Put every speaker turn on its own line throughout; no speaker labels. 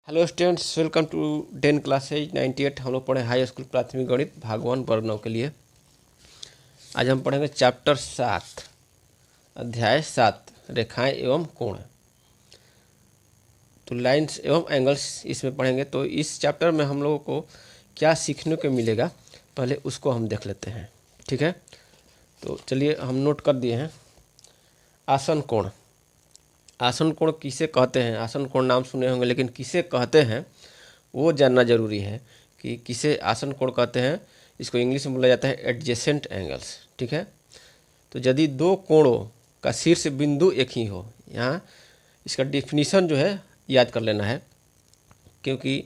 Hello students, welcome to 10 classes 98। हम लोग पढ़े हाई स्कूल प्राथमिक गणित भाग 1 वर्ग 9 के लिए। आज हम पढ़ेंगे चैप्टर 7 अध्याय 7 रेखाएं एवं कोण। तो लाइंस एवं एंगल्स इसमें पढ़ेंगे। तो इस चैप्टर में हम लोगों को क्या सीखने को मिलेगा, पहले उसको हम देख लेते हैं। ठीक है, तो चलिए हम नोट कर दिए हैं। आसन कोण। आसन कोण किसे कहते हैं? आसन कोण नाम सुने होंगे, लेकिन किसे कहते हैं वो जानना जरूरी है कि किसे आसन कोण कहते हैं। इसको इंग्लिश में बोला जाता है एडजेसेंट एंगल्स। ठीक है, तो यदि दो कोणों का शीर्ष बिंदु एक ही हो, यहाँ इसका डिफिनीशन जो है याद कर लेना है, क्योंकि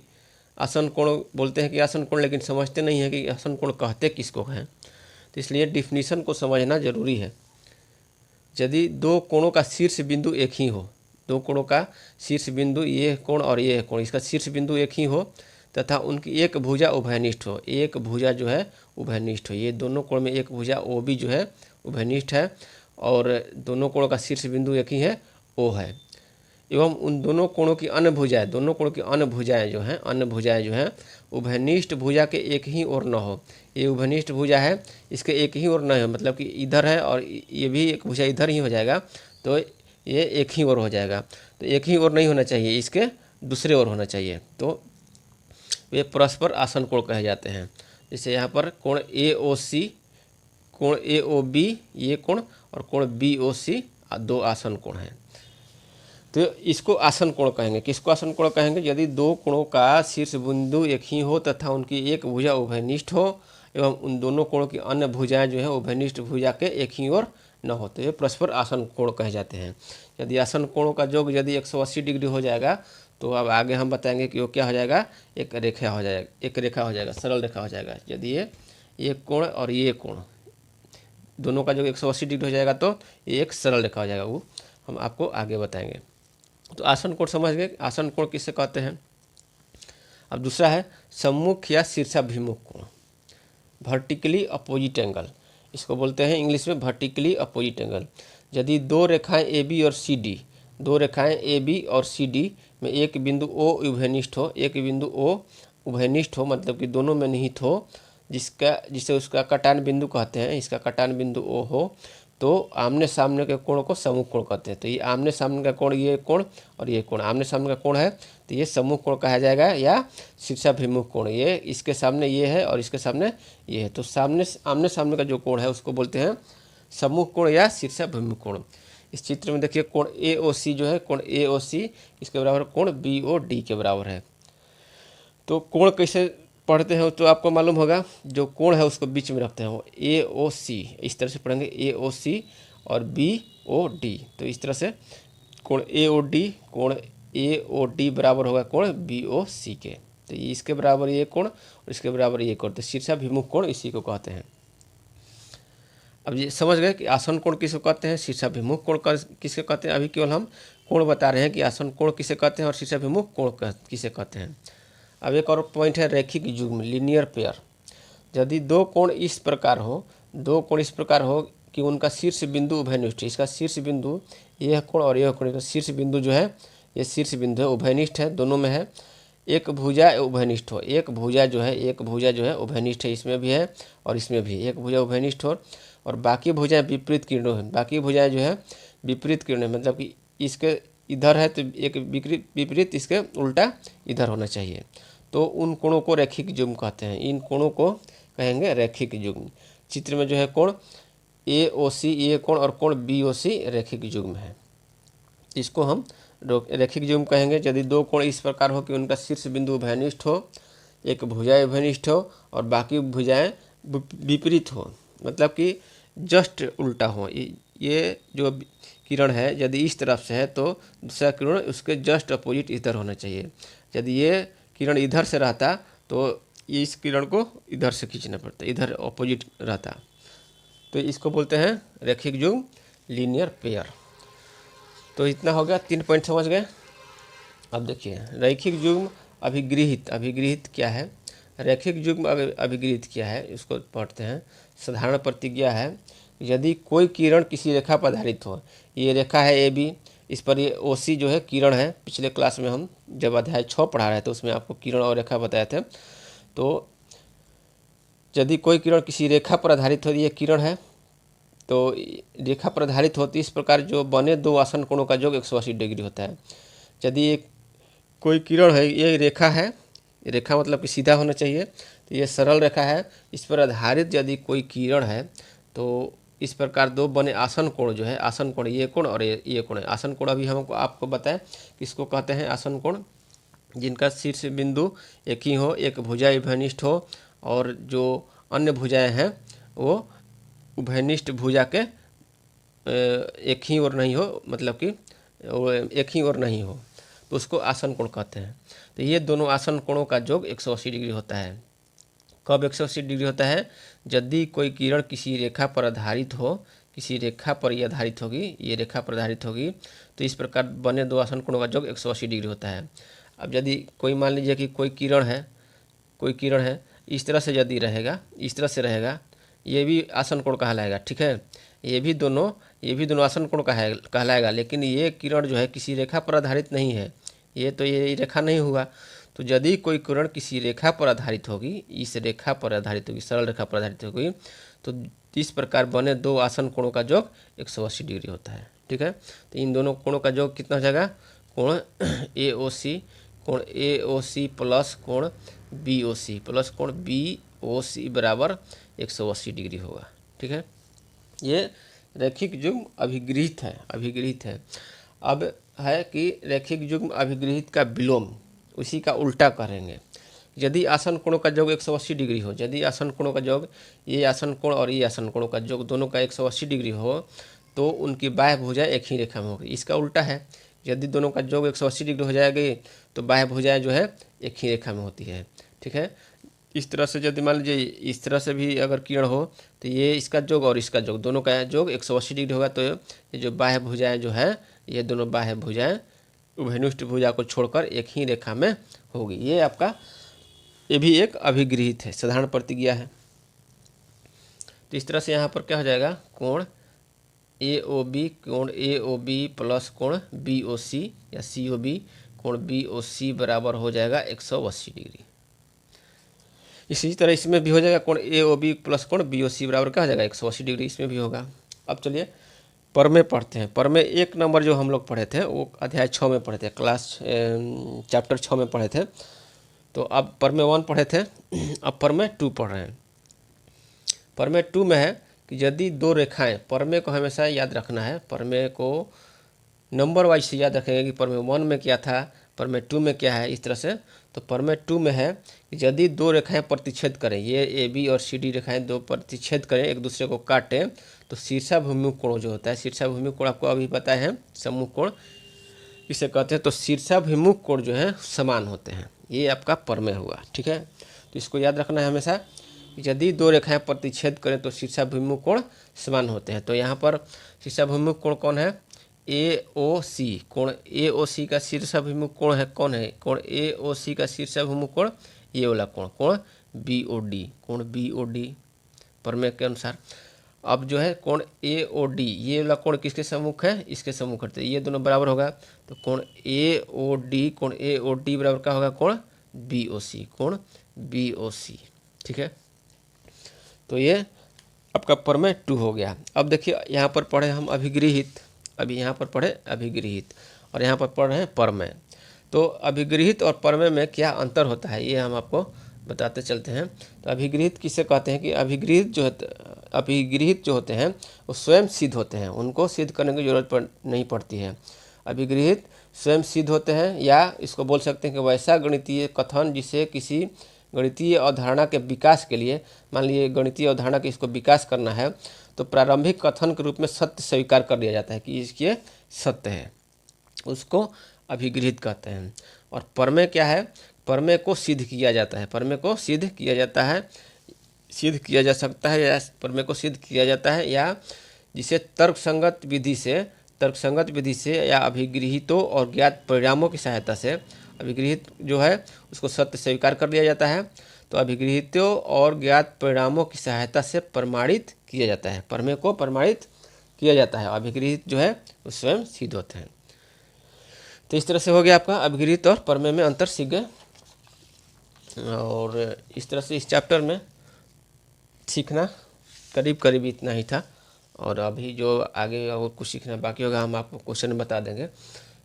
आसन कोण बोलते हैं कि आसन कोण, लेकिन समझते नहीं है कि आसन कोण कहते किसको हैं। तो इसलिए डिफिनीशन को समझना जरूरी है। यदि दो कोणों का शीर्ष बिंदु एक ही हो, दो कोणों का शीर्ष बिंदु ये कोण और ये कोण, इसका शीर्ष बिंदु एक ही हो तथा उनकी एक भुजा उभयनिष्ठ हो, एक भुजा जो है उभयनिष्ठ हो। ये दोनों कोण में एक भुजा ओ भी जो है उभयनिष्ठ है और दोनों कोणों का शीर्ष बिंदु एक ही है, ओ है। एवं उन दोनों कोणों की अन्य भुजाएं, दोनों कोणों की अन्य भुजाएं जो हैं, अन्य भुजाएं जो हैं उभयनिष्ठ भुजा के एक ही ओर न हो। ये उभयनिष्ठ भुजा है, इसके एक ही ओर न हो, मतलब कि इधर है और ये भी एक भुजा इधर ही हो जाएगा, तो ये एक ही ओर हो जाएगा। तो एक ही ओर नहीं होना चाहिए, इसके दूसरे ओर होना चाहिए। तो वे परस्पर आसन कोण कहे जाते हैं। जैसे यहाँ पर कोण AOC, कोण AOB ये कोण और कोण BOC दो आसन कोण हैं। तो इसको आसन कोण कहेंगे। किसको आसन कोण कहेंगे? यदि दो कोणों का शीर्ष बिंदु एक ही हो तथा उनकी एक भुजा उभयनिष्ठ हो एवं उन दोनों कोणों की अन्य भुजाएं जो है उभयनिष्ठ भुजा के एक ही ओर न हो, तो ये परस्पर आसन कोण कहे जाते हैं। यदि आसन कोणों का योग यदि 180 डिग्री हो जाएगा, तो अब आगे हम बताएंगे कि वो क्या हो जाएगा, एक रेखा हो जाएगा, एक रेखा हो जाएगा, सरल रेखा हो जाएगा। यदि ये कोण और ये कोण दोनों का जो 180 डिग्री हो जाएगा, तो ये एक सरल रेखा हो जाएगा। वो हम आपको आगे बताएंगे। तो आसन कोण समझ गए, आसन कोण किसे कहते हैं। अब दूसरा है सम्मुख या शीर्षाभिमुख कोण, वर्टिकली अपोजिट एंगल। इसको बोलते हैं इंग्लिश में वर्टिकली अपोजिट एंगल। यदि दो रेखाएं AB और CD, दो रेखाएं AB और CD में एक बिंदु O उभयनिष्ठ हो, एक बिंदु O उभयनिष्ठ हो मतलब कि दोनों में निहित हो, जिसे उसका कटान बिंदु कहते हैं, इसका कटान बिंदु O हो, तो आमने सामने के कोण को सम्मुख कोण कहते हैं। तो ये आमने सामने का कोण, ये कोण और ये कोण आमने सामने का कोण है, तो ये सम्मुख कोण कहा जाएगा या शीर्षाभिमुख कोण। ये इसके सामने ये है और इसके सामने ये है, तो आमने सामने का जो कोण है उसको बोलते हैं सम्मुख कोण या शीर्षाभिमुख कोण। इस चित्र में देखिए कोण AOC जो है, कोण AOC इसके बराबर कोण BOD के बराबर है। तो कोण कैसे पढ़ते हैं तो आपको मालूम होगा, जो कोण है उसको बीच में रखते हैं, वो AOC, इस तरह से पढ़ेंगे AOC और BOD। तो इस तरह से कोण AOD बराबर होगा कोण BOC के। तो इसके बराबर ये कोण और इसके बराबर ये कोण, तो शीर्षाभिमुख कोण इसी को कहते हैं। अब ये समझ गए कि आसन कोण किसे कहते हैं, शीर्षाभिमुख कोण किसे कहते हैं। अभी केवल हम कोण बता रहे हैं कि आसन कोण किसे कहते हैं और शीर्षाभिमुख कोण किसे कहते हैं। अब एक और पॉइंट है रैखिक युग्म, लीनियर पेयर। यदि दो कोण इस प्रकार हो, दो कोण इस प्रकार हो कि उनका शीर्ष बिंदु उभयनिष्ठ, इसका शीर्ष बिंदु यह कोण और यह कोण, शीर्ष बिंदु जो है ये शीर्ष बिंदु है, उभयनिष्ठ है, दोनों में है। एक भुजा उभयनिष्ठ हो, एक भुजा जो है, एक भुजा जो है उभयनिष्ठ है, इसमें भी है और इसमें भी एक भुजा उभयनिष्ठ हो और बाकी भुजाएं विपरीत किरणों हैं। बाकी भुजाएं जो है विपरीत किरणें, मतलब कि इसके इधर है तो एक विपरीत इसके उल्टा इधर होना चाहिए, तो उन कोणों को रैखिक युग्म कहते हैं। इन कोणों को कहेंगे रैखिक युग्म। चित्र में जो है कोण AOC ये कोण और कोण BOC रैखिक युग्म है, इसको हम रैखिक युग्म कहेंगे। यदि दो कोण इस प्रकार हो कि उनका शीर्ष बिंदु उभयनिष्ठ हो, एक भुजा उभयनिष्ठ हो और बाकी भुजाएं विपरीत हो, मतलब कि जस्ट उल्टा हो। ये जो किरण है यदि इस तरफ से है तो दूसरा किरण उसके जस्ट अपोजिट इधर होना चाहिए। यदि ये किरण इधर से रहता तो इस किरण को इधर से खींचना पड़ता, इधर अपोजिट रहता। तो इसको बोलते हैं रैखिक युग्म, लीनियर पेयर। तो इतना हो गया, 3 पॉइंट समझ गए। अब देखिए रैखिक युग्म अभिगृहित, अभिगृहित क्या है, रैखिक युग्म अभिगृहित क्या है, इसको पढ़ते हैं। साधारण प्रतिज्ञा है, यदि कोई किरण किसी रेखा पर आधारित हो, ये रेखा है AB, इस पर ये OC जो है किरण है, पिछले क्लास में हम जब अध्याय 6 पढ़ा रहे थे उसमें आपको किरण और रेखा बताए थे। तो यदि कोई किरण किसी रेखा पर आधारित हो, ये किरण है तो रेखा पर आधारित होती है, इस प्रकार जो बने दो आसन कोणों का योग 180 डिग्री होता है। यदि एक कोई किरण है, ये रेखा है, रेखा मतलब कि सीधा होना चाहिए, तो ये सरल रेखा है, इस पर आधारित यदि कोई किरण है तो इस प्रकार दो बने आसन कोण जो है, आसन कोण ये कोण और ये कोण है। आसन कोण अभी हमको आपको बताएं किसको कहते हैं आसन कोण, जिनका शीर्ष बिंदु एक ही हो, एक भुजा उभयनिष्ठ हो और जो अन्य भुजाएं हैं वो उभयनिष्ठ भुजा के एक ही ओर नहीं हो, मतलब कि वो एक ही ओर नहीं हो, तो उसको आसन कोण कहते हैं। तो ये दोनों आसन कोणों का योग 180 डिग्री होता है। कब 180 डिग्री होता है? यदि कोई किरण किसी रेखा पर आधारित हो, किसी रेखा पर ये आधारित होगी, ये रेखा पर आधारित होगी, तो इस प्रकार बने दो आसन कोणों का योग 180 डिग्री होता है। अब यदि कोई मान लीजिए कि कोई किरण है इस तरह से यदि रहेगा, इस तरह से रहेगा, ये भी आसन कोण कहलाएगा, ठीक है। ये भी दोनों आसन कोण कहलाएगा, लेकिन ये किरण जो है किसी रेखा पर आधारित नहीं है, ये रेखा नहीं हुआ। तो यदि कोई किरण किसी रेखा पर आधारित होगी, इस रेखा पर आधारित होगी, सरल रेखा पर आधारित होगी, तो इस प्रकार बने दो आसन कोणों का योग 180 डिग्री होता है, ठीक है। तो इन दोनों कोणों का योग कितना हो जाएगा? कोण AOC प्लस कोण BOC बराबर 180 डिग्री होगा, ठीक है। ये रैखिक युग्म अभिगृहित है। अब है कि रैखिक युग्म अभिगृहित का विलोम, उसी का उल्टा करेंगे। यदि आसन कोणों का योग 180 डिग्री हो, यदि आसन कोणों का योग, ये आसन कोण और ये आसन कोणों का योग दोनों का 180 डिग्री हो, तो उनकी बाह्य भुजाएं एक ही रेखा में होगी। इसका उल्टा है, यदि दोनों का योग 180 डिग्री हो जाएगी तो बाह्य भुजाएं जो है एक ही रेखा में होती है, ठीक है। इस तरह से यदि मान लीजिए इस तरह से भी अगर किरण हो, तो ये इसका योग और इसका योग दोनों का योग 180 डिग्री होगा। तो ये जो बाह्य भुजाएं जो है, ये दोनों बाह्य भुजाएं उभयनिष्ठ भुजा को छोड़कर एक ही रेखा में होगी। ये भी एक अभिगृहित है, साधारण प्रतिज्ञा है। तो इस तरह से यहाँ पर क्या हो जाएगा? कोण AOB प्लस कोण BOC या COB कोण BOC बराबर हो जाएगा 180 डिग्री। इसी तरह इसमें भी हो जाएगा, कोण AOB प्लस कोण BOC बराबर क्या हो जाएगा? 180 डिग्री, इसमें भी होगा। अब चलिए परमेय पढ़ते हैं। परमेय 1 नंबर जो हम लोग पढ़े थे वो अध्याय 6 में पढ़े थे, चैप्टर 6 में पढ़े थे। तो अब परमेय 1 पढ़े थे, अब परमेय 2 पढ़ रहे हैं। परमेय 2 में है कि यदि दो रेखाएं, परमेय को हमेशा याद रखना है, परमेय को नंबर वाइज से याद रखेंगे कि परमेय 1 में क्या था, परमेय 2 में क्या है, इस तरह से। तो परमेय 2 में है कि यदि दो रेखाएं प्रतिच्छेद करें, ये AB और CD रेखाएं दो प्रतिच्छेद करें, एक दूसरे को काटें, तो शीर्षाभिमुख कोण जो होता है, शीर्षाभिमुख कोण आपको अभी पता है, सम्मुख कोण इसे कहते हैं। तो शीर्षाभिमुख कोण जो है समान होते हैं, ये आपका परमेय हुआ, ठीक है। तो इसको याद रखना है हमेशा, यदि दो रेखाएं प्रतिच्छेद करें तो शीर्षाभिमुख कोण समान होते हैं। तो यहाँ पर शीर्षाभिमुख कोण कौन है? AOC कोण AOC का शीर्षाभिमुख कोण है, कौन है? कोण AOC का शीर्षाभिमुख कोण ये वाला कोण BOD परमेय के अनुसार। अब जो है कोण AOD ये वाला कोण किसके सम्मुख है? इसके सम्मुख है, ये दोनों बराबर होगा। तो कोण AOD बराबर क्या होगा? कोण BOC, ठीक है। तो ये आपका परमेय 2 हो गया। अब देखिए यहाँ पर पढ़े हम अभिगृहित, अभी यहाँ पर पढ़े अभिगृहित और यहाँ पर पढ़ रहे हैं परमेय। तो अभिगृहित और परमेय में क्या अंतर होता है ये हम आपको बताते चलते हैं। तो अभिगृहित किसे कहते हैं कि अभिगृहित जो होते हैं वो स्वयं सिद्ध होते हैं, उनको सिद्ध करने की जरूरत नहीं पड़ती है। अभिगृहित स्वयं सिद्ध होते हैं, या इसको बोल सकते हैं कि वैसा गणितीय कथन जिसे किसी गणितीय अवधारणा के विकास के लिए, मान लीजिए गणितीय अवधारणा के इसको विकास करना है, तो प्रारंभिक कथन के रूप में सत्य स्वीकार कर लिया जाता है कि इसके सत्य है, उसको अभिगृहित कहते हैं। और परमेय क्या है? परमेय को सिद्ध किया जाता है, परमेय को सिद्ध किया जाता है, सिद्ध किया जा सकता है, या परमेय को सिद्ध किया जाता है, या जिसे तर्कसंगत विधि से या अभिगृहितों और ज्ञात परिणामों की सहायता से, अभिगृहित जो है उसको सत्य स्वीकार कर लिया जाता है, तो अभिगृहितों और ज्ञात परिणामों की सहायता से प्रमाणित किया जाता है, परमेय को प्रमाणित किया जाता है। अभिगृहित जो है वो स्वयं सिद्ध होते हैं। तो इस तरह से हो गया आपका अभिगृहित और प्रमेय में अंतर सीख गए। और इस तरह से इस चैप्टर में सीखना करीब करीब इतना ही था। और अभी जो आगे और कुछ सीखना बाकी होगा हम आपको क्वेश्चन बता देंगे।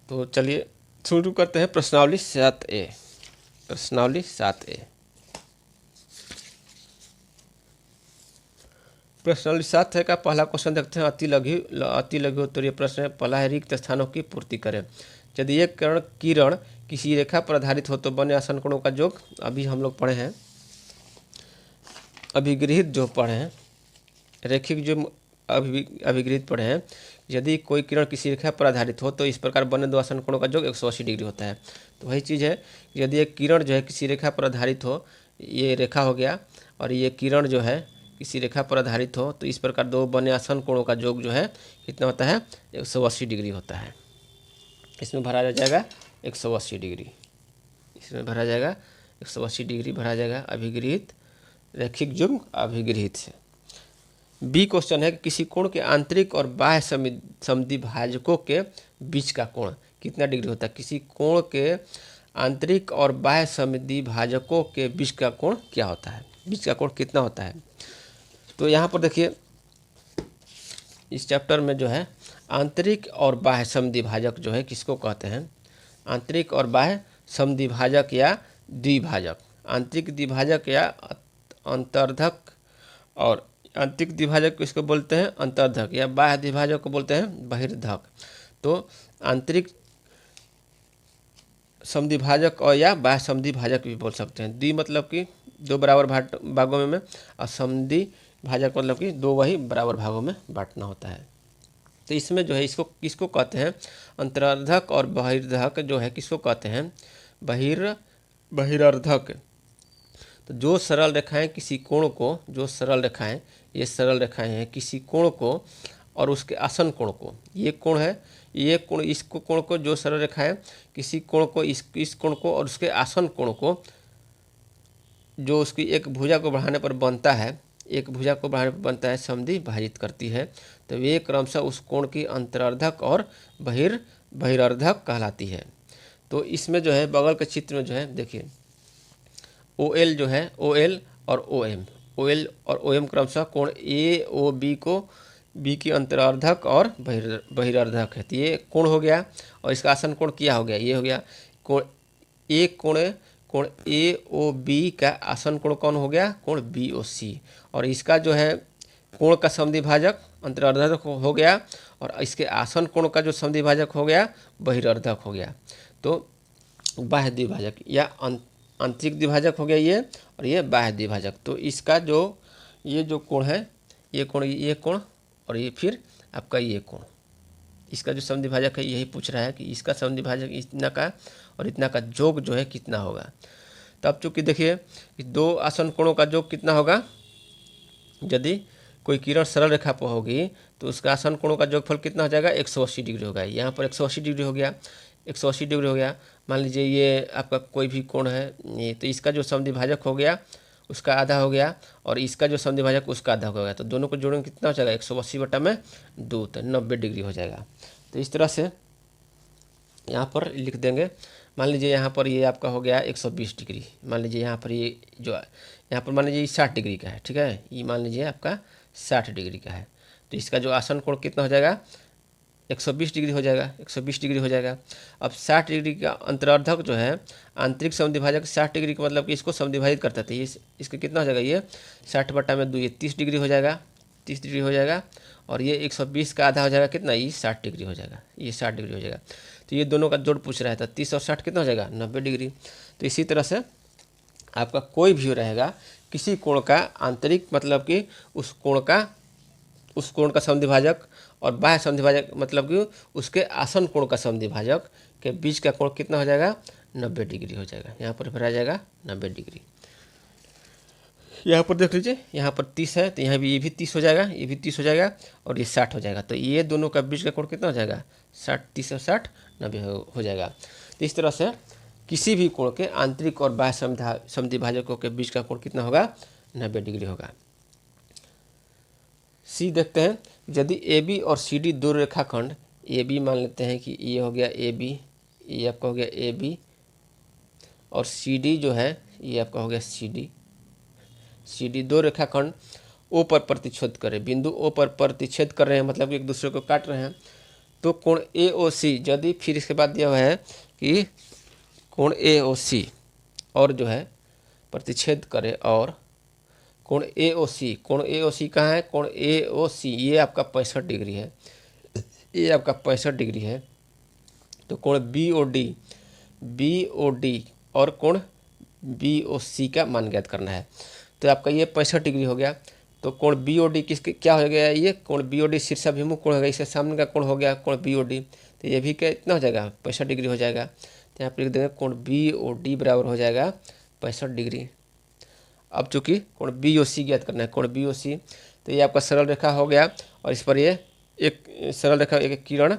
तो चलिए शुरू करते हैं प्रश्नावली 7A। प्रश्नावली 7A। प्रश्नावली 7 का पहला क्वेश्चन देखते हैं। अति लघु उत्तरीय प्रश्न है। पहला है रिक्त स्थानों की पूर्ति करें। यदि एक किरण किसी रेखा पर आधारित हो तो बने आसन कोणों का योग। अभी हम लोग पढ़े हैं, अभिगृहित जो पढ़े हैं, रेखिक जो अभिगृहित पढ़े हैं। यदि कोई किरण किसी रेखा पर आधारित हो तो इस प्रकार बने दो आसन कोणों का योग 180 डिग्री होता है। तो वही चीज़ है, यदि एक किरण जो है किसी रेखा पर आधारित हो, ये रेखा हो गया, और ये किरण जो है किसी रेखा पर आधारित हो, तो इस प्रकार दो बने आसन कोणों का योग जो है कितना होता है 180 डिग्री होता है। इसमें भरा जाएगा 180 डिग्री, इसमें भरा जाएगा 180 डिग्री भरा जाएगा अभिगृहित रैखिक युग्म अभिगृहित से। बी क्वेश्चन है कि किसी कोण के आंतरिक और बाह्य समद्विभाजकों के बीच का कोण कितना डिग्री होता है। किसी कोण के आंतरिक और बाह्य समद्विभाजकों के बीच का कोण क्या होता है, बीच का कोण कितना होता है। तो यहाँ पर देखिए इस चैप्टर में जो है आंतरिक और बाह्य समद्विभाजक जो है किसको कहते हैं, आंतरिक और बाह्य समद्विभाजक या द्विभाजक। आंतरिक द्विभाजक या अंतर्धक, और आंतरिक द्विभाजक किसको बोलते हैं अंतर्धक, या बाह्य द्विभाजक को बोलते हैं बहिर्धक। तो आंतरिक समद्विभाजक और या बाह्य समद्विभाजक भी बोल सकते हैं। द्वि मतलब कि दो बराबर भागों में, और समद्विभाजक मतलब कि दो वही बराबर भागों में बांटना होता है। तो इसमें जो है इसको किसको कहते हैं अंतर्धक, और बहिर्धक जो है किसको कहते हैं बहिर्धक। तो जो सरल रेखाएं किसी कोण को, जो सरल रेखाएं, ये सरल रेखाएं हैं किसी कोण को और उसके आसन कोण को, ये कोण है, ये कोण, इसको कोण को, जो सरल रेखाएं किसी कोण को, इस कोण को और उसके आसन कोण को, जो उसकी एक भुजा को बढ़ाने पर बनता है, एक भुजा को बढ़ाने पर बनता है, समद्विभाजित करती है। तो वे क्रमशः उस कोण की अंतर्धक और बहिर्धक कहलाती है। तो इसमें जो है बगल के चित्र में जो है देखिए OL जो है, OL और OM, OL और OM क्रमशः कोण AOB को B की अंतर्धक और बहिर्धक है। तो ये कोण हो गया, और इसका आसन कोण क्या हो गया, ये हो गया कोण कोण AOB का आसन कोण कौन हो गया, कोण BOC। और इसका जो है कोण का समद्विभाजक अंतर्धक हो गया, और इसके आसन कोण का जो समद्विभाजक हो गया बहिर्धक हो गया। तो बाह्य द्विभाजक या आंतरिक द्विभाजक हो गया ये, और ये बाह्य द्विभाजक। तो इसका जो ये जो कोण है, ये कोण और ये फिर आपका ये कोण, इसका जो समद्विभाजक है यही पूछ रहा है कि इसका समद्विभाजक इतना का और इतना का योग जो है कितना होगा। तो अब चूँकि देखिए दो आसन कोणों का योग कितना होगा, यदि कोई किरण सरल रेखा पर होगी तो उसका आसन कोणों का योगफल कितना हो जाएगा 180 डिग्री होगा। यहाँ पर 180 डिग्री हो गया, 180 डिग्री हो गया। मान लीजिए ये आपका कोई भी कोण है ये, तो इसका जो समद्विभाजक हो गया उसका आधा हो गया, और इसका जो समद्विभाजक उसका आधा हो गया। तो दोनों को जोड़ेंगे कितना हो जाएगा 180 बटा में 2, तो 90 डिग्री हो जाएगा। तो इस तरह से यहाँ पर लिख देंगे। मान लीजिए यहाँ पर ये आपका हो गया 120 डिग्री, मान लीजिए यहाँ पर ये जो यहाँ पर मान लीजिए 60 डिग्री का है, ठीक है, ये मान लीजिए आपका 60 डिग्री का है। तो इसका जो आसन कोण कितना हो जाएगा 120 डिग्री हो जाएगा, 120 डिग्री हो जाएगा। अब 60 डिग्री का अंतर्धक जो है आंतरिक समद्विभाजक 60 डिग्री का मतलब कि इसको समद्विभाजित करता था, ये इसका कितना हो जाएगा, ये 60 बटा में 2, ये 30 डिग्री हो जाएगा, 30 डिग्री हो जाएगा। और ये 120 का आधा हो जाएगा कितना, ये 60 डिग्री हो जाएगा, ये 60 डिग्री हो जाएगा। तो ये दोनों का जोड़ पूछ रहा था, 30 और 60 कितना हो जाएगा 90 डिग्री। तो इसी तरह से आपका कोई भी रहेगा किसी कोण का आंतरिक मतलब कि उस कोण का समद्विभाजक, और बाह्य समद्विभाजक मतलब कि उसके आसन कोण का समद्विभाजक के बीच का कोण कितना हो जाएगा 90 डिग्री हो जाएगा। यहाँ पर भरा जाएगा 90 डिग्री। यहाँ पर देख लीजिए यहाँ पर 30 है, तो यहाँ भी ये भी 30 हो जाएगा, ये भी 30 हो जाएगा, और ये 60 हो जाएगा। तो ये दोनों का बीच का कोण कितना हो जाएगा 60, 30 और 60 90 हो जाएगा। तो इस तरह से किसी भी कोण के आंतरिक और बाह्य समद्विभाजकों के बीच का कोण कितना होगा 90 डिग्री होगा। सी देखते हैं, यदि AB और CD दो रेखाखंड, AB मान लेते हैं कि ये हो गया AB, ये आपका हो गया ए बी, और सी डी जो है ये आपका हो गया सी डी। सी डी दो रेखाखंड ओ पर प्रतिच्छेद करें, बिंदु ओ पर प्रतिच्छेद कर रहे हैं, मतलब एक दूसरे को काट रहे हैं। तो कोण ए ओ सी, यदि फिर इसके बाद दिया हुआ है कि कोण ए ओ सी और जो है प्रतिच्छेद करे, और कोण ए ओ सी, कोण ए ओ सी कहाँ है, कोण ए ओ सी ये आपका 65 डिग्री है, ये आपका 65 डिग्री है। तो कोण बी ओ डी और कोण बी ओ सी का मान ज्ञात करना है। तो आपका ये 65 डिग्री हो गया। तो कोण बी ओ डी किसके क्या हो गया, ये कोण बी ओ डी शीर्षाभिमुख कोण हो गया, इसके सामने का कोण हो गया कोण बी ओ डी। तो ये भी क्या इतना हो जाएगा 65 डिग्री हो जाएगा। तो यहाँ पर लिख देंगे कोण बी ओ डी बराबर हो जाएगा 65 डिग्री। अब चूँकि कोण बी ओ सी ज्ञात करना है, कोण बी ओ सी, तो ये आपका सरल रेखा हो गया, और इस पर ये एक सरल रेखा, एक किरण,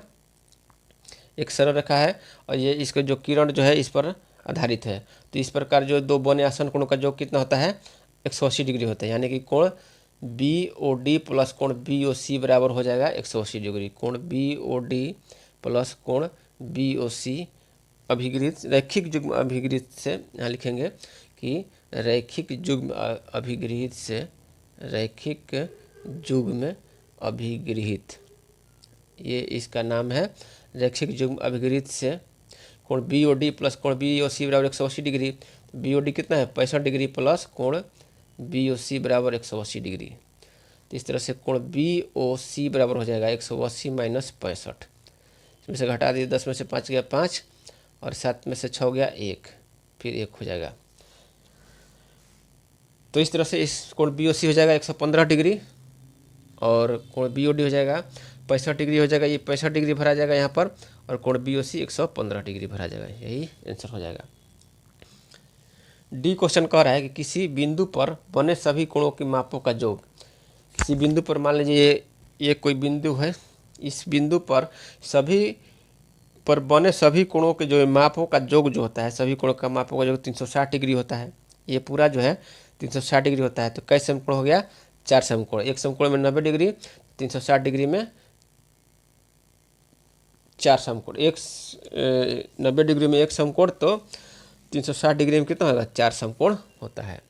एक सरल रेखा है, और ये इसका जो किरण जो है इस पर आधारित है। तो इस प्रकार जो दो बने आसन कोणों का योग कितना होता है 180 डिग्री होता है, यानी कि कोण बी ओ डी प्लस कोण बी ओ सी बराबर हो जाएगा 180 डिग्री। कोण बी ओ डी प्लस कोण बी ओ सी अभिगृहित रैखिक युग्म अभिगृहित से, यहाँ लिखेंगे कि रैखिक युग्म अभिगृहित से, रैखिक युग्म अभिगृहित, ये इसका नाम है रैखिक युग्म अभिगृहित से कोण बी ओ डी प्लस कोण बी ओ सी बराबर 180 डिग्री। बी ओ डी कितना है 65 डिग्री प्लस कोण बी ओ सी बराबर 180 डिग्री। तो इस तरह से कोण बी ओ सी बराबर हो जाएगा 180 माइनस 65, इसमें से घटा दिए 10 में से 5 गया 5, और 7 में से 6 गया 1, फिर 1 हो जाएगा। तो इस तरह से इस कोण बी ओ सी हो जाएगा 115 डिग्री, और कोण बी ओ डी हो जाएगा 65 डिग्री हो जाएगा, ये 65 डिग्री भरा जाएगा यहाँ पर, और कोण बी ओ सी 115 डिग्री भरा जाएगा, यही आंसर हो जाएगा। डी क्वेश्चन कह रहा है कि किसी बिंदु पर बने सभी कोणों की मापों का योग, किसी बिंदु पर मान लीजिए ये कोई बिंदु है, इस बिंदु पर बने सभी कोणों के जो मापों का योग जो होता है, सभी कोणों का मापों का योग 360 डिग्री होता है, ये पूरा जो है 360 डिग्री होता है। तो कई समकोण हो गया 4 समकोण, एक समकोण में 90 डिग्री, 360 डिग्री में 4 समकोण, 90 डिग्री में एक समकोण, तो 360 डिग्री में कितना होगा 4 समकोण होता है।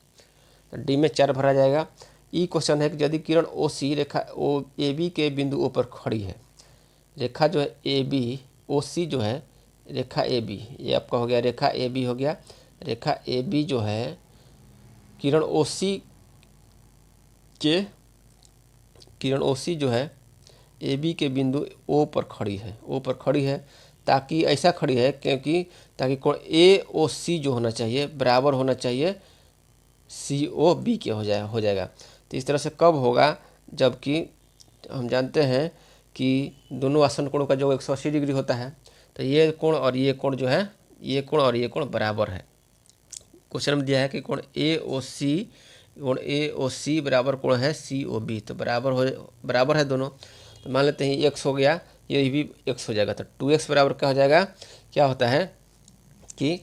तो डी में 4 भरा जाएगा। ई क्वेश्चन है कि यदि किरण ओ सी रेखा ओ ए बी के बिंदु ओ पर खड़ी है, रेखा जो है ए बी ओ सी जो है रेखा ए बी, ये आपका हो गया रेखा ए बी हो गया, रेखा ए बी जो है किरण ओ सी जो है ए बी के बिंदु ओ पर खड़ी है, ओ पर खड़ी है, ताकि ऐसा खड़ी है क्योंकि ताकि कोण ए ओ सी जो होना चाहिए बराबर होना चाहिए सी ओ बी के हो जाएगा। तो इस तरह से कब होगा, जबकि हम जानते हैं कि दोनों आसन कोणों का जो 180 डिग्री होता है, तो ये कोण और ये कोण जो है, ये कोण और ये कोण बराबर है। क्वेश्चन में दिया है कि कोण ए ओ सी बराबर कोण है सी ओ बी, तो बराबर है दोनों। तो मान लेते हैं x हो गया, ये भी x हो जाएगा, तो 2x बराबर क्या हो जाएगा, क्या होता है कि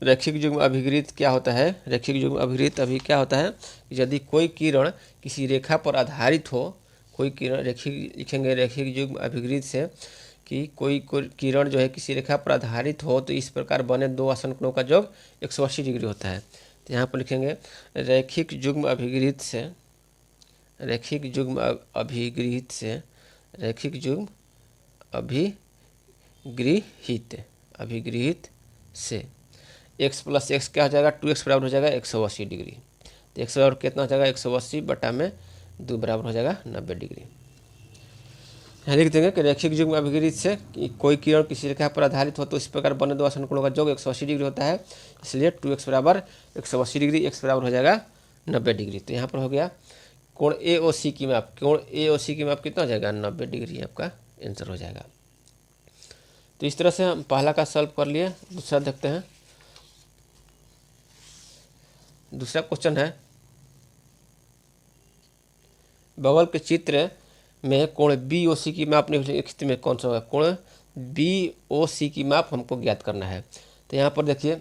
रैखिक युग्म अभिगृहित क्या होता है, रैखिक युग्म अभिगृहित अभी क्या होता है, यदि कोई किरण किसी रेखा पर आधारित हो, कोई किरण रैखिक लिखेंगे रैखिक युग्म अभिगृहित से कि कोई किरण जो है किसी रेखा पर आधारित हो, तो इस प्रकार बने दो आसन कोणों का योग 180 डिग्री होता है। तो यहाँ पर लिखेंगे रैखिक युग्म अभिगृहित से, रैखिक युग्म अभिगृहित से, रैखिक युग्म अभिगृहित से x प्लस एक्स क्या हो जाएगा 2x बराबर हो जाएगा 180 डिग्री। तो x बराबर कितना हो जाएगा 180 बटा में 2 बराबर हो जाएगा 90 डिग्री। यहाँ लिख देंगे कि रैखिक युग्म अभिगृहित से कि कोई किरण किसी रेखा पर आधारित हो, तो इस प्रकार बने दो आसन कोणों का योग 180 डिग्री होता है, इसलिए 2x बराबर 180 डिग्री, x बराबर हो जाएगा 90 डिग्री। तो यहाँ पर हो गया कोण ए ओ सी की माप, कोण ए ओ सी की माप कितना हो जाएगा 90 डिग्री, आपका आंसर हो जाएगा। तो इस तरह से हम पहला का सॉल्व कर लिए। दूसरा देखते हैं। दूसरा क्वेश्चन है बगल के चित्र में कोण बी ओ सी की माप निम्नलिखित स्थिति में कौन सा होगा, कोण बी ओ सी की माप हमको ज्ञात करना है। तो यहाँ पर देखिए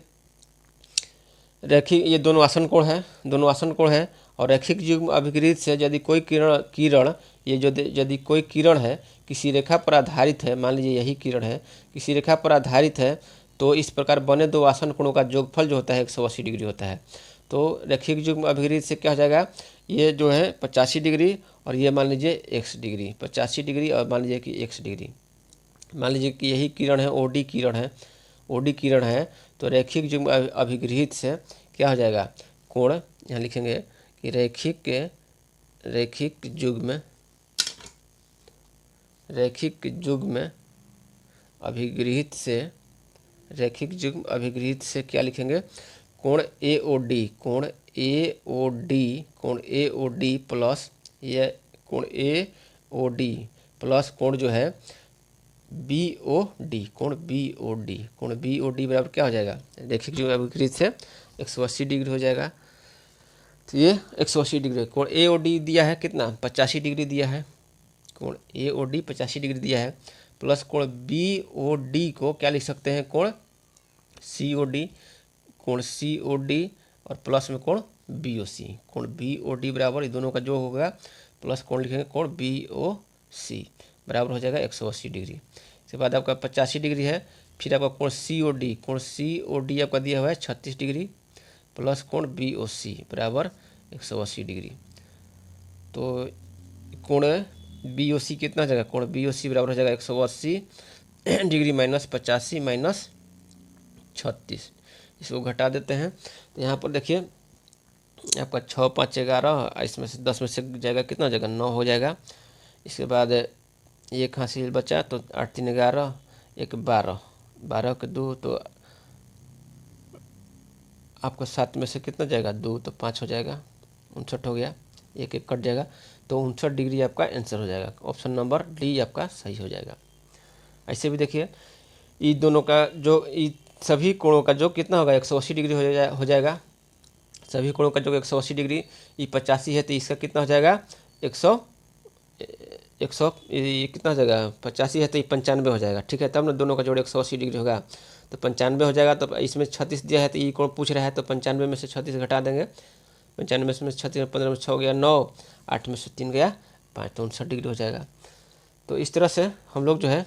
रैखिक ये दोनों आसन कोण है, दोनों आसन कोण है, और रैखिक युग्म अभिगृहित से यदि कोई किरण ये जो यदि कोई किरण है किसी रेखा पर आधारित है, मान लीजिए यही किरण है किसी रेखा पर आधारित है, तो इस प्रकार बने दो आसन कोणों का योगफल जो होता है 180 डिग्री होता है। तो रैखिक युग्म अभिगृहित से क्या हो जाएगा, ये जो है 85 डिग्री और ये मान लीजिए 1 डिग्री, 85 डिग्री और मान लीजिए कि 1 डिग्री। मान लीजिए कि यही किरण है, ओडी किरण है, ओडी किरण है, तो रैखिक युग्म अभिगृहित से क्या हो जाएगा, कोण यहाँ लिखेंगे कि रैखिक युग्म अभिगृहित से क्या लिखेंगे, कोण AOD प्लस ये कोण AOD प्लस कोण जो है BOD, कोण BOD बराबर क्या हो जाएगा, रैखिक युग्म अभिगृहित से 180 डिग्री हो जाएगा। तो ये 180 डिग्री, कोण AOD दिया है कितना, 85 डिग्री दिया है, कोण AOD 85 डिग्री दिया है, प्लस कोण BOD को क्या लिख सकते हैं, कोण COD और प्लस में कोण BOD बराबर, ये दोनों का जो होगा प्लस कोण लिखेंगे कोण BOC बराबर हो जाएगा 180 डिग्री। इसके बाद आपका 85 डिग्री है, फिर आपका कोण COD आपका दिया हुआ है 36 डिग्री प्लस कोण BOC बराबर 180 डिग्री। तो कोण BOC कितना हो जाएगा, कोण BOC बराबर हो जाएगा 180 डिग्री माइनस 85 माइनस 36, इसको घटा देते हैं। तो यहाँ पर देखिए आपका 6 5 11, इसमें से 10 में से जाएगा कितना हो जाएगा, 9 हो जाएगा। इसके बाद एक हासिल बचा, तो 8 3 11, 1 12, 12 के 2 तो आपको 7 में से कितना जाएगा, 2 तो 5 हो जाएगा, 59 हो गया, 1 1 कट जाएगा, तो 59 डिग्री आपका आंसर हो जाएगा। ऑप्शन नंबर डी आपका सही हो जाएगा। ऐसे भी देखिए ये दोनों का जो सभी कोणों का जो कितना होगा 180 डिग्री हो जाएगा, सभी कोणों का जो 180 डिग्री, ये 85 है तो इसका कितना हो जाएगा 100 ये कितना हो जाएगा 85 है तो ये 95 हो जाएगा, ठीक है। तब ना दोनों का जोड़ 180 डिग्री होगा तो 95 हो जाएगा। तो इसमें 36 दिया है तो ये कोण पूछ रहा है, तो 95 में से 36 घटा देंगे, 95 में से 36, 15 में 6 हो गया 9, 8 में से 3 गया 5, तो 59 डिग्री हो जाएगा। तो इस तरह से हम लोग जो है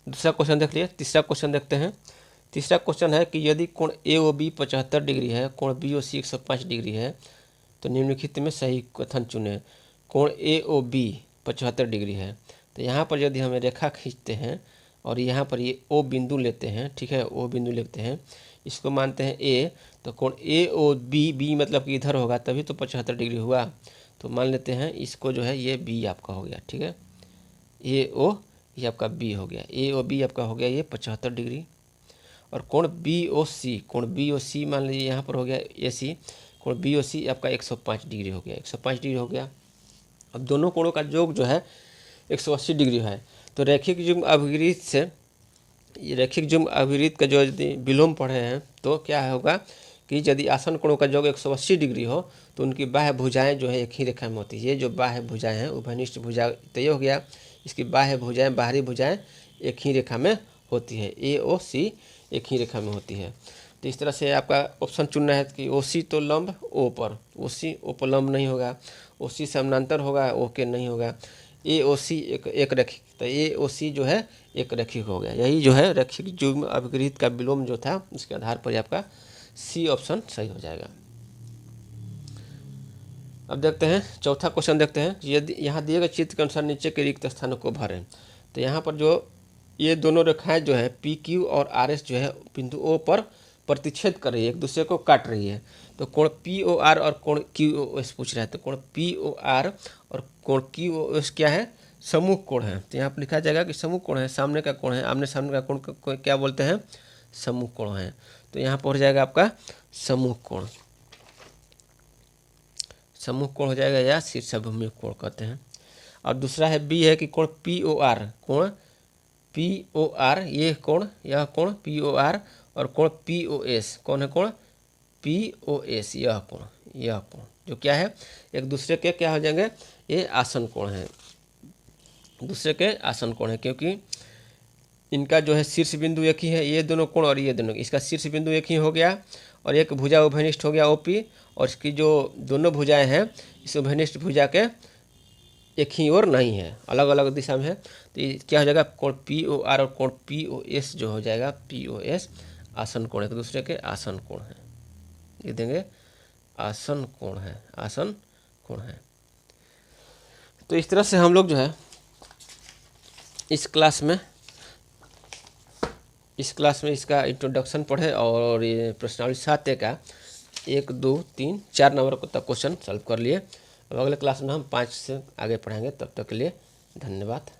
दूसरा क्वेश्चन देख लिए। तीसरा क्वेश्चन देखते हैं। तीसरा क्वेश्चन है कि यदि कोण AOB 75 डिग्री है, कोण BOC 105 डिग्री है, तो निम्नलिखित में सही कथन चुने। कोण AOB 75 डिग्री है, तो यहाँ पर यदि हमें रेखा खींचते हैं और यहाँ पर ये O बिंदु लेते हैं, ठीक है, O बिंदु लेते हैं, इसको मानते हैं A, तो कोण AOB मतलब कि इधर होगा तभी तो 75 डिग्री हुआ। तो मान लेते हैं इसको जो है ये B आपका हो गया, ठीक है, AO ये आपका B हो गया, AOB आपका हो गया ये 75 डिग्री। और कोण BOC मान लीजिए यहाँ पर हो गया AC, कोण BOC आपका 105 डिग्री हो गया, 105 डिग्री हो गया। अब दोनों कोणों का योग जो है 180 डिग्री है। तो रैखिक युग्म अभिगृहित से, ये रैखिक युग्म अभिगृहित का जो यदि विलोम पढ़े हैं तो क्या होगा कि यदि आसन कोणों का योग 180 डिग्री हो तो उनकी बाह्य भुजाएं जो है एक ही रेखा में होती है। ये जो बाह्य भुजाएं हैं उभयनिष्ठ भुजा तो ये हो गया, इसकी बाह्य भुजाएं बाहरी भुजाएं एक ही रेखा में होती है, AOC एक ही रेखा में होती है। तो इस तरह से आपका ऑप्शन चुनना है कि OC तो लंब O पर, OC O पर लंब नहीं होगा, OC समानांतर होगा, O के नहीं होगा, AOC एक रैखिक, तो AOC जो है एक रैखिक हो गया। यही जो है रैखिक युग्म अभिगृहित का विलोम जो था उसके आधार पर आपका C ऑप्शन सही हो जाएगा। अब देखते हैं चौथा क्वेश्चन देखते हैं। यदि यहाँ दिए गए चित्र के अनुसार नीचे के रिक्त स्थानों को भरें, तो यहाँ पर जो ये दोनों रेखाएं जो है PQ और RS जो है बिंदु O पर प्रतिच्छेद कर रही है, एक दूसरे को काट रही है। तो कोण POR और कोण QOS पूछ रहा है, तो कोण POR और कोण QOS क्या है, समूह कोण है। तो यहाँ पर लिखा जाएगा कि समूह कोण है, सामने का कोण है, आमने सामने का कोण को क्या बोलते हैं, समूह कोण है। तो यहाँ पर हो जाएगा आपका समूह कोण, समूह कोण हो जाएगा या शीर्षभूमि कोण कहते हैं। और दूसरा है B है कि कोण POR, कोण POR ये कोण, यह कोण POR और कोण POS, कौन है कोण POS, यह कोण जो क्या है एक दूसरे के क्या हो जाएंगे, ये आसन कोण है, दूसरे के आसन कोण है, क्योंकि इनका जो है शीर्ष बिंदु एक ही है, ये दोनों कोण और ये दोनों, इसका शीर्ष बिंदु एक ही हो गया और एक भुजा उभयनिष्ठ हो गया OP, और इसकी जो दोनों भुजाएं हैं इस उभयनिष्ठ भुजा के एक ही ओर नहीं है, अलग अलग दिशा में है। तो ये क्या हो जाएगा, कोण POR और कोण POS जो हो जाएगा, POS आसन कोण, एक दूसरे के आसन कोण है, ये देंगे आसन कोण है, आसन कोण है। तो इस तरह से हम लोग जो है इस क्लास में इसका इंट्रोडक्शन पढ़े और ये प्रश्नावली 7A का 1, 2, 3, 4 नंबर को तक क्वेश्चन सॉल्व कर लिए। अब अगले क्लास में हम 5 से आगे पढ़ेंगे। तब तक के लिए धन्यवाद।